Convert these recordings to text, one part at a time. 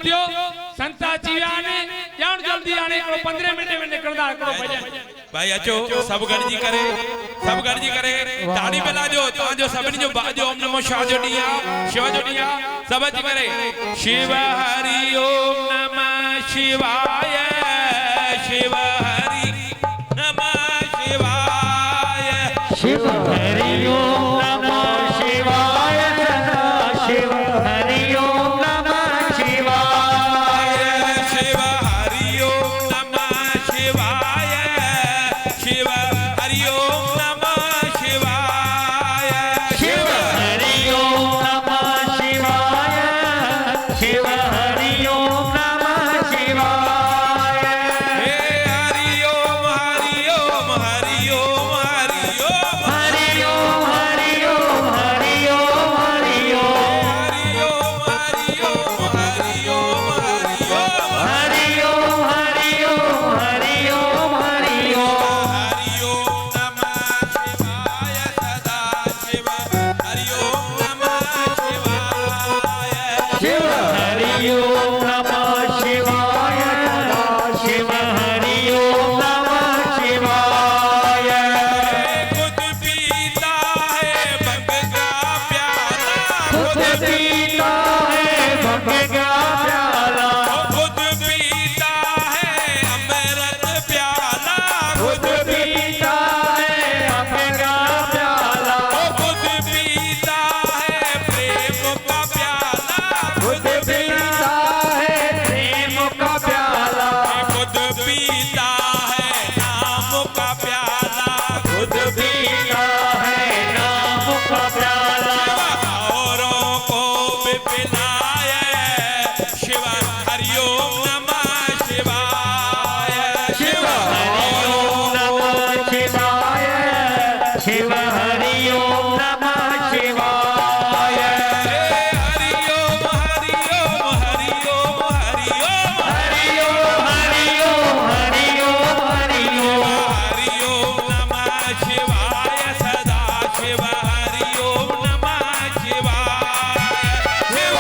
लियो संता जीवा ने जान जल्दी आने को 15 मिनट में निकलदा करो भजन भाई अचो सब गणजी करे ताड़ी मिला जो ता जो सबनी जो बाजो ओम नमो शिवाय जो दिया सब जी करे शिव हरि ओम नमः शिवाय शिव हरि नमः शिवाय शिव हरि ओम नमः शिवाय शिव हरि ओम नमः शिवाय शिव हरि ओम नमः शिवाय शिव हरि ओम नमः शिवाय शिव हरि ओम नमः शिवाय शिव हरि ओम नमः शिवाय हे हरि ओम हरि ओम हरि ओम हरि ओम हरि ओम हरि ओम हरि ओम हरि ओम हरि ओम हरि ओम हरि ओम हरि ओम हरि ओम हरि ओम हरि ओम हरि ओम नमः शिवाय सदा शिव हरि ओम नमः शिवाय शिव हरि ओम नमः शिवाय शिव हरि ओम नमः शिवाय खुद पीता है भंग का प्याला खुद पीता है भंग का प्याला खुद पीता है अमृत प्याला खुद पीता है भंग का प्याला खुद पीता है प्रेम का प्याला खुद पीता है प्रेम का प्याला खुद पीता है नाम का प्याला खुद पीता है नाम का प्याला औरों को भी पिलाए शिव हरि ओम नमः शिवाय शिव हरि ओम नमः शिवाय शिव हरि ओम नमः शिवाय हरि ओम हरि ओम हरि ओम हरि ओम हरि ओम हरि ओम हरि ओम हरि ओम हरि ओम नमः शिवाय सदा शिव हरि ओम नमः शिवाय शिव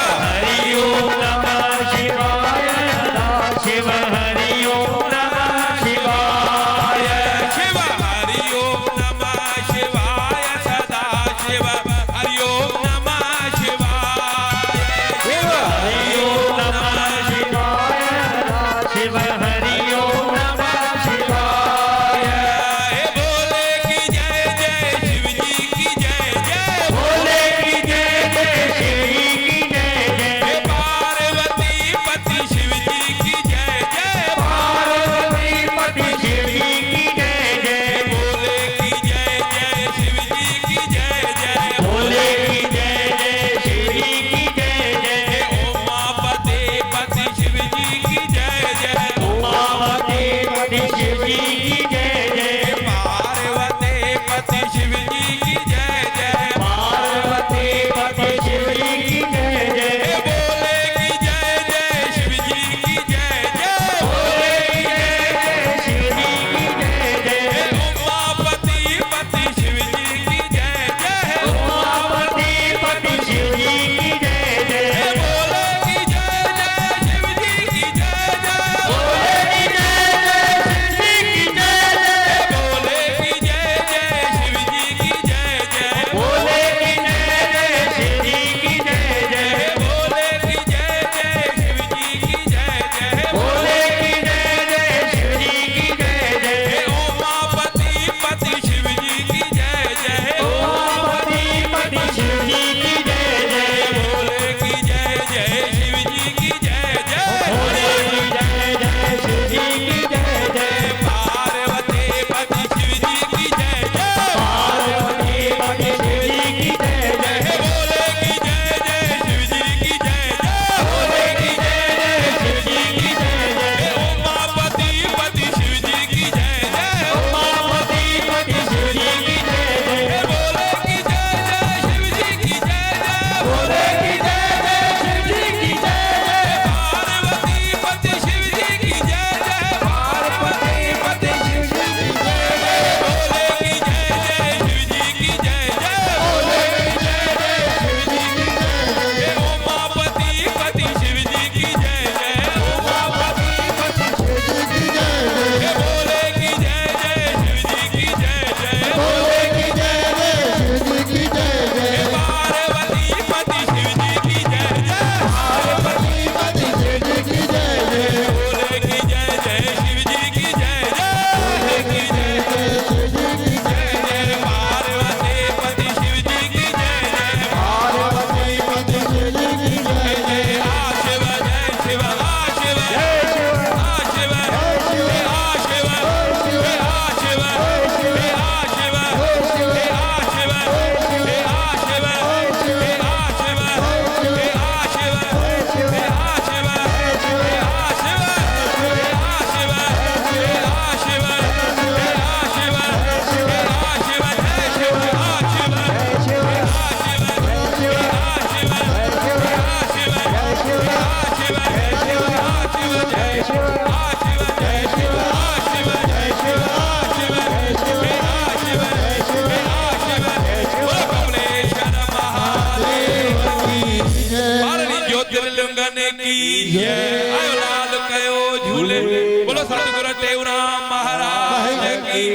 जय बारणी ज्योतिर्लिंगन की जय आयो लाल कयो झूले बोलो सतगुरु टेऊराम महाराज की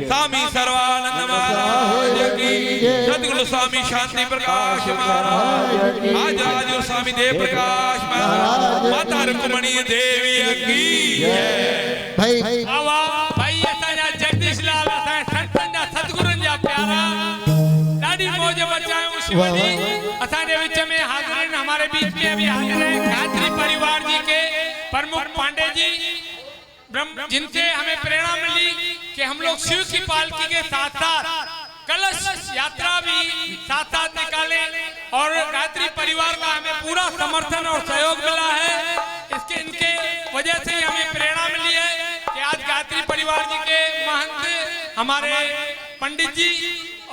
स्वामी सर्वानंद महाराज की सतगुरु स्वामी शांति प्रकाश महाराज आज राजू स्वामी देव प्रकाश महाराज माता रुक्मणी देवी की जय भाई आवा भाई असांजा जगदीश लाल असांजा संतन जा सतगुरुनि जा प्यारा ॾाढी मौज मचायूं शिवाजी असांजे विच में हाजिर हैं हमारे बीच में अभी हाजिर हैं गायत्री परिवार जी के प्रमुख पांडे जी ब्रह्म जिनसे हमें प्रेरणा मिली कि हम लोग शिव की पालकी के साथ साथ कलश यात्रा भी साथ साथ निकालें और गायत्री परिवार का हमें पूरा समर्थन और सहयोग मिला है इसके इनके वजह से ही हमें प्रेरणा मिली है कि आज गायत्री परिवार जी के महंत हमारे पंडित जी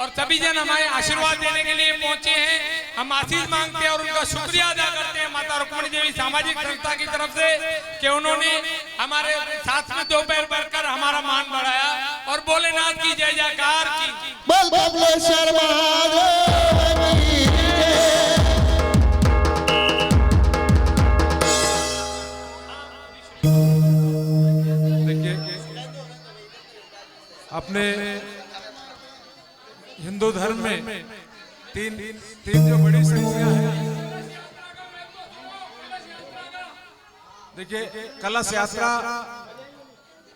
और सभी जन हमारे आशीर्वाद देने के लिए पहुंचे हैं हम आशीष मांगते हैं और उनका शुक्रिया अदा करते हैं माता रुक्मणी देवी सामाजिक संस्था की तरफ से कि उन्होंने हमारे साथ में दो पैर बढ़कर हमारा मान बढ़ाया और भोलेनाथ की जय जयकार की बोल बबलेश्वर महादेव की जय देखिए अपने हिंदू धर्म में तीन जो बड़ी शक्तियां हैं देखिए कलश यात्रा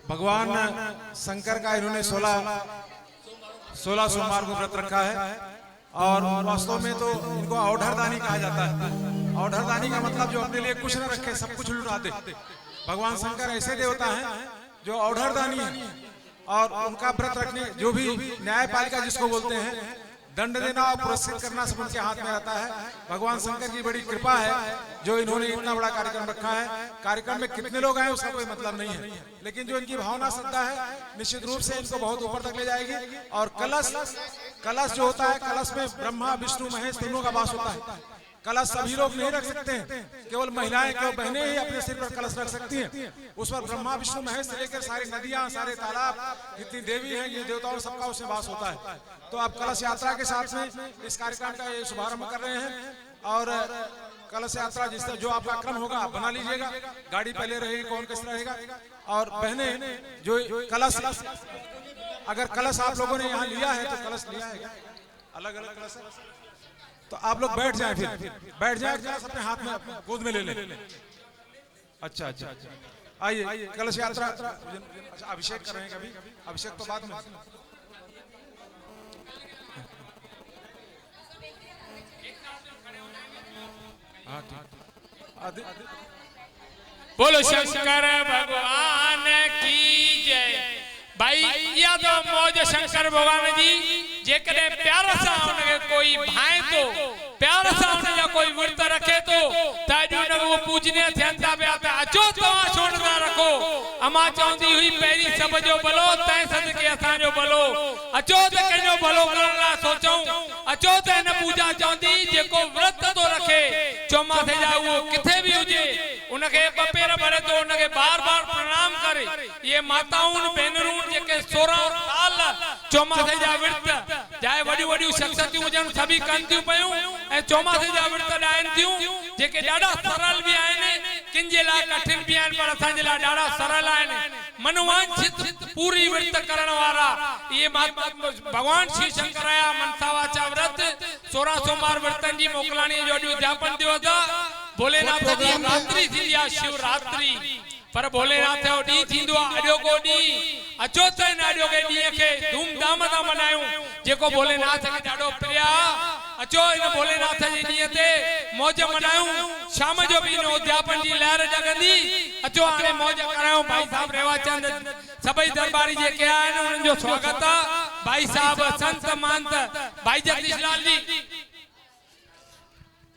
भगवान शंकर का इन्होंने 16 सोमवार को व्रत रखा है और वास्तव में तो इनको औढ़रदानी कहा जाता है। औढ़रदानी का मतलब जो अपने लिए कुछ न रखे सब कुछ लुटा दे। भगवान शंकर ऐसे देवता हैं जो औढ़रदानी है और उनका व्रत रखने जो भी न्यायपालिका जिसको बोलते हैं दंड देना और पुरस्कृत करना सब उनके हाथ में रहता है। भगवान शंकर की बड़ी कृपा है जो इन्होंने इतना बड़ा कार्यक्रम रखा है। कार्यक्रम में कितने लोग आए उसका कोई मतलब नहीं है, लेकिन जो इनकी भावना श्रद्धा है निश्चित रूप से इनको बहुत ऊपर तक ले जाएगी। और कलश जो होता है, कलश में ब्रह्मा विष्णु महेश तीनों का वास होता है। कलश सभी लोग नहीं रख सकते हैं, केवल महिलाएं केवल बहनें ही अपने सिर पर कलश रख सकती हैं। उस पर ब्रह्मा विष्णु महेश से लेकर सारी नदियां सारे तालाब जितनी देवी हैं ये देवताओं सबका उसमें वास होता है। तो आप कलश यात्रा के साथ में इस कार्यक्रम का ये शुभारंभ कर रहे हैं और कलश यात्रा जिस जो आपका क्रम होगा आप बना लीजिएगा, गाड़ी पहले रहेगी कौन किस रहेगा। और बहनें जो कलश अगर कलश आप लोगों ने यहाँ लिया है तो कलश लिया है अलग अलग कलश है तो आप लोग बैठ जाएं, फिर बैठ जाएं, अपने हाथ में गोद में ले लें। अच्छा अच्छा आइए कलश यात्रा। अच्छा अभिषेक कर रहे हैं, कभी अभिषेक तो बाद में। हाँ ठीक। बोलो शंकर भगवान की जय। भाई या तो मौज शंकर भगवान जी जेकॾहिं प्यार सां उनखे कोई भाए तो प्यार सां उनजा कोई व्रत रखे तो ताजू न वो पूजनीय थियनि था पिया त अचो तव्हां छो न रखो। अमा चवंदी हुई पहिरीं सभ जो भलो तंहिं सदके असांजो भलो अचो त कंहिंजो भलो करण लाइ सोचूं। अचो त हिन पूजा चवंदी जेको व्रत थो रखे चौमासे जा उहो किथे बि हुजे उनखे ॿ पेर भरे तो उनखे बार बार प्रणाम करे। ये माताऊं भेनरूं जेके 16 साल चौमासे जा व्रत चाहे वॾियूं वॾियूं शख्सियतूं हुजनि सभी कनि थियूं पयूं ऐं चौमासे जा व्रत ॾाइनि थियूं जेके ॾाढा सरल बि आहिनि, किन जे लाइ कठिन बि आहिनि पर असांजे लाइ ॾाढा सरल आहिनि। मनोवांछित पूरी व्रत करण वारा ये भगवान श्री शंकर जा मनसा वाचा व्रत 16 सोमवार व्रतनि जी मोकलाणी जो अॼु उद्यापन थियो था। भोलेनाथ जी रात्रि थी आहे शिवरात्रि पर भोलेनाथ जो ॾींहुं थींदो आहे अॼोको ॾींहुं। अचो त हिन अॼोके ॾींहं खे धूमधाम सां मल्हायूं जेको भोलेनाथ खे ॾाढो प्रिय आहे। अचो इन भोलेनाथ जे ॾींहं ते मौज मल्हायूं। शाम जो बि इन उद्यापन जी लहर जगंदी। अचो हाणे मौज करायूं। भाई साहब रेवाचंद सभई दरबारी जेके आहिनि उन्हनि जो स्वागत आहे। भाई साहब संत महंत भाई जगदीश लाल जी